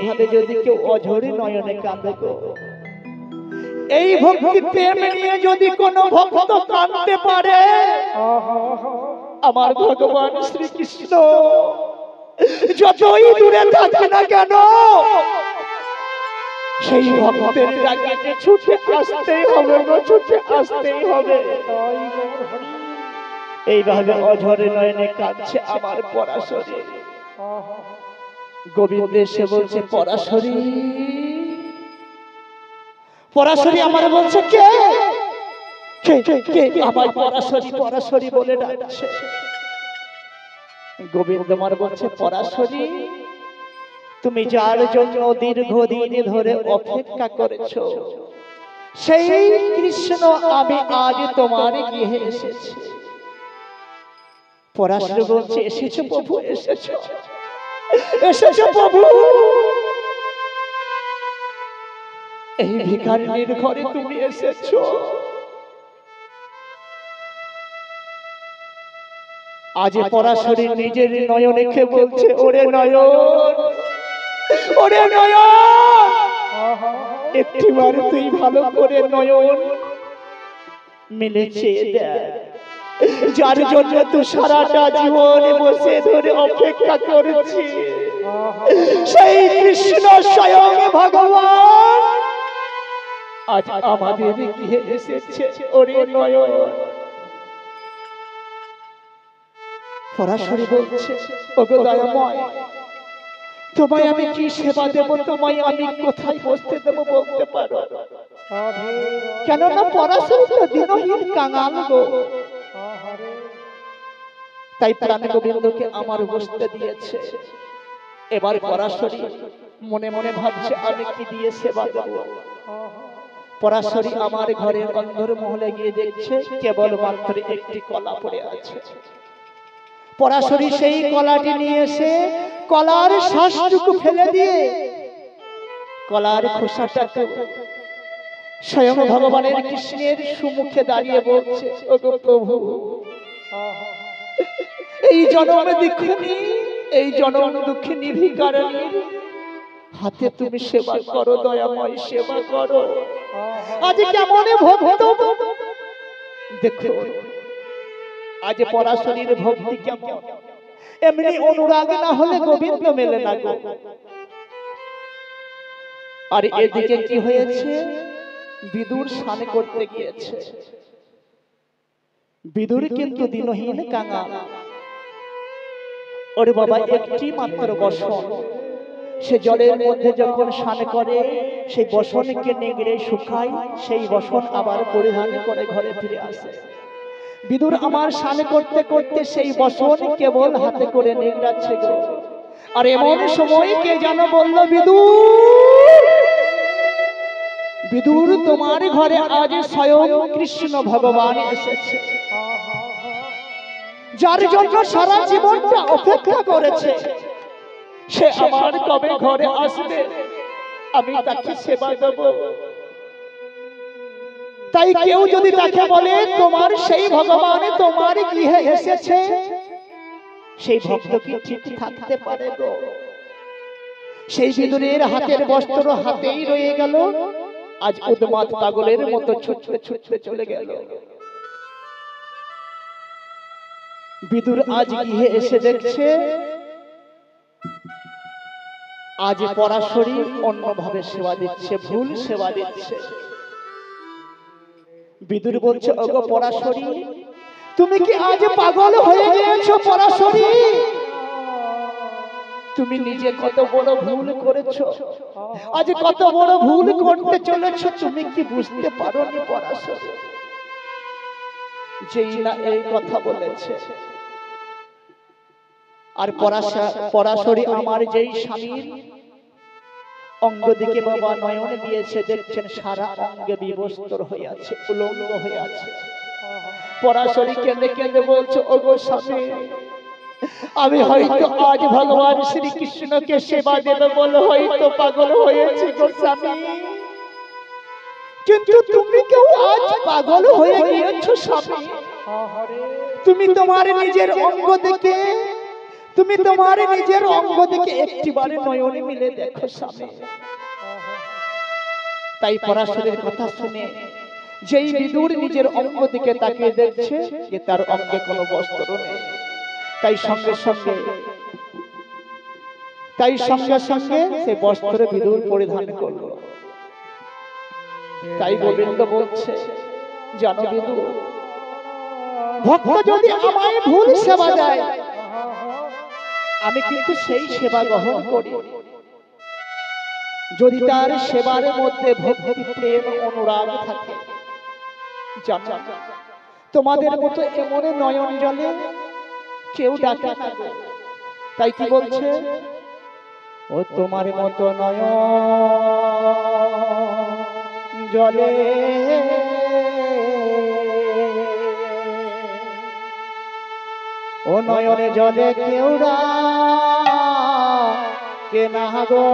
এইভাবে যদি কেউ অঝরে নয়নে কাঁদে গো, এই ভক্তি প্রেম নিয়ে যদি কোনো ভক্ত কাঁদতে পারে, আমার ভগবান শ্রীকৃষ্ণ যতই দূরে থাকে না কেন সেই ভক্তের ডাকে ছুটে আসতেই হবে গো, ছুটে আসতেই হবে। এইভাবে অঝরে নয়নে কাঁদছে আমার পরাশরী। গোবিন্দ এসে বলছে পরাশরী, পরাশরী আমার বলছে কে কে কে আমার পরাশরী পরাশরী বলে ডাকছে। গোবিন্দ আমার বলছে পরাশরী, তুমি যার জন্য দীর্ঘদিন ধরে অপেক্ষা করেছো সেই কৃষ্ণ আমি আজ তোমার গৃহে এসেছি। পরাশরী বলছে এসেছো প্রভু, এসেছো এসেছো প্রভু, এই ভিখারিনীর ঘরে তুমি এসেছো। আজ পরাশরী নিজের নয়নে কে বলছে ওরে নয়ন, ওরে নয়ন, একটিবার তুই ভালো করে নয়ন মিলেছে দেখ, যার জন্য তুই সারাটা জীবন বসে ধরে অপেক্ষা করেছি সেই কৃষ্ণ স্বয়ং ভগবান আজ আমাদের গৃহে এসেছে। ওরে নয়ন। পরাশরী বলছে ওগো দয়াময়, তোমায় আমি কি সেবা দেব, তোমায় আমি কোথায় বসতে দেব বলতে পারো? কেননা পরাশরী তো দিনহীন কাঙাল গো, তাই প্রাণ গোবিন্দকে আমার বসতে দিয়েছে। এবার পরাশরী মনে মনে ভাবছে আমি কি দিয়ে সেবা দেব। পরাশরী আমার ঘরের অন্দর মহলে গিয়ে দেখছে কেবল মাত্র একটি কলা পড়ে আছে। পরাশরী সেই কলাটি নিয়ে এসে কলার শ্বাসটুকু ফেলে দিয়ে কলার খোসাটাকে স্বয়ং ভগবানের কৃষ্ণের সম্মুখে দাঁড়িয়ে বলছে ওগো প্রভু, এই জনম দুঃখিনী, এই জনম দুঃখিনী ভিখারিণীর হাতে তুমি সেবা করো দয়াময়, সেবা করো। আজ কেমন ভক্ত দেখো, আজ পরাশরীর ভক্তি কেমন, এমনি অনুরাগ না হলে গোবিন্দ মেলে না গো। আর এদিকে কি হয়েছে, বিদুর স্নান করতে গিয়েছে। বিদুর কিন্তু দিনহীন কাঙাল। ওরে বাবা, একটি মাত্র বসন, সে জলের মধ্যে যখন স্নান করে সেই বসনকে নেংড়ে শুকায়, সেই বসন আবার পরিধান করে ঘরে ফিরে আসে। বিদুর আমার স্নান করতে করতে সেই বসন কেবল হাতে করে নেংড়াচ্ছে গো। আর এমন সময় কে যেন বলল বিদুর, বিদুর তোমার ঘরে আজ স্বয়ং কৃষ্ণ ভগবান এসেছে, যার জন্য সারা জীবনটা অপেক্ষা করেছে, সে আমার কবে ঘরে আসবে, আমি তাকে সেবা দেব। তাই কেউ যদি তাকে বলে তোমার সেই ভগবান তোমার গৃহে এসেছে, সেই ভক্ত কি ঠিক থাকতে পারে গো? সেই বিদুরের হাতের বস্ত্র হাতেই রয়ে গেল, আজ উন্মাদ পাগলের মতো ছুটতে ছুটতে চলে গেল। বিদুর আজ গৃহে এসে দেখছে আজ পরাশরী অন্যভাবে সেবা দিচ্ছে, ভুল সেবা দিচ্ছে। বিদুর বলছে ওগো পরাশরী, তুমি কি আজ পাগল হয়ে গিয়েছো? পরাশরী, তুমি নিজে কত বড় ভুল করেছো, আজ কত বড় ভুল করতে চলেছো, তুমি কি বুঝতে পারোনি? পরাশরী যেই না এই কথা বলেছে, আর পরাশরী আমার যেই স্বামীর অঙ্গ দিকে বাবা নয়ন দিয়েছে, দেখছেন সারা অঙ্গে বিবস্ত্র হয়ে আছে, উলঙ্গ হয়ে আছে। পরাশরী কেঁদে কেঁদে বলছে ওগো স্বামী, আমি হয়তো আজ ভগবান শ্রীকৃষ্ণকে সেবা দেবে বলে হয়তো পাগল হয়েছি গো স্বামী, কিন্তু তুমি কেউ আজ পাগল হয়ে গিয়েছো স্বামী। তুমি তোমার নিজের অঙ্গ দেখে তুমি তোমার নিজের অঙ্গ থেকে একটিবারে নয়ন মিলে দেখো স্বামী। তাই পরাশরের কথা শুনে যেই বিদুর নিজের অঙ্গ দিকে তাকিয়ে দেখছে যে তার অঙ্গে কোনো বস্ত্র নেই, তাই সঙ্গে সঙ্গে সে বস্ত্র বিদুর পরিধান করল। তাই গোবিন্দ বলছে, জানো বিদুর, ভক্ত যদি আমায় ভুল সেবা দেয় আমি কিন্তু সেই সেবা গ্রহণ করি। যদি তার সেবার মধ্যে ভক্তি, প্রেম, অনুরাগ থাকে, জানো তোমাদের মতো এমন নয়ন জলে কেউ ডাকে না। তাই কি বলছে, ও তোমার মতো নয়ন জলে ও নয়নে জলে কেউ ডাকে না গো।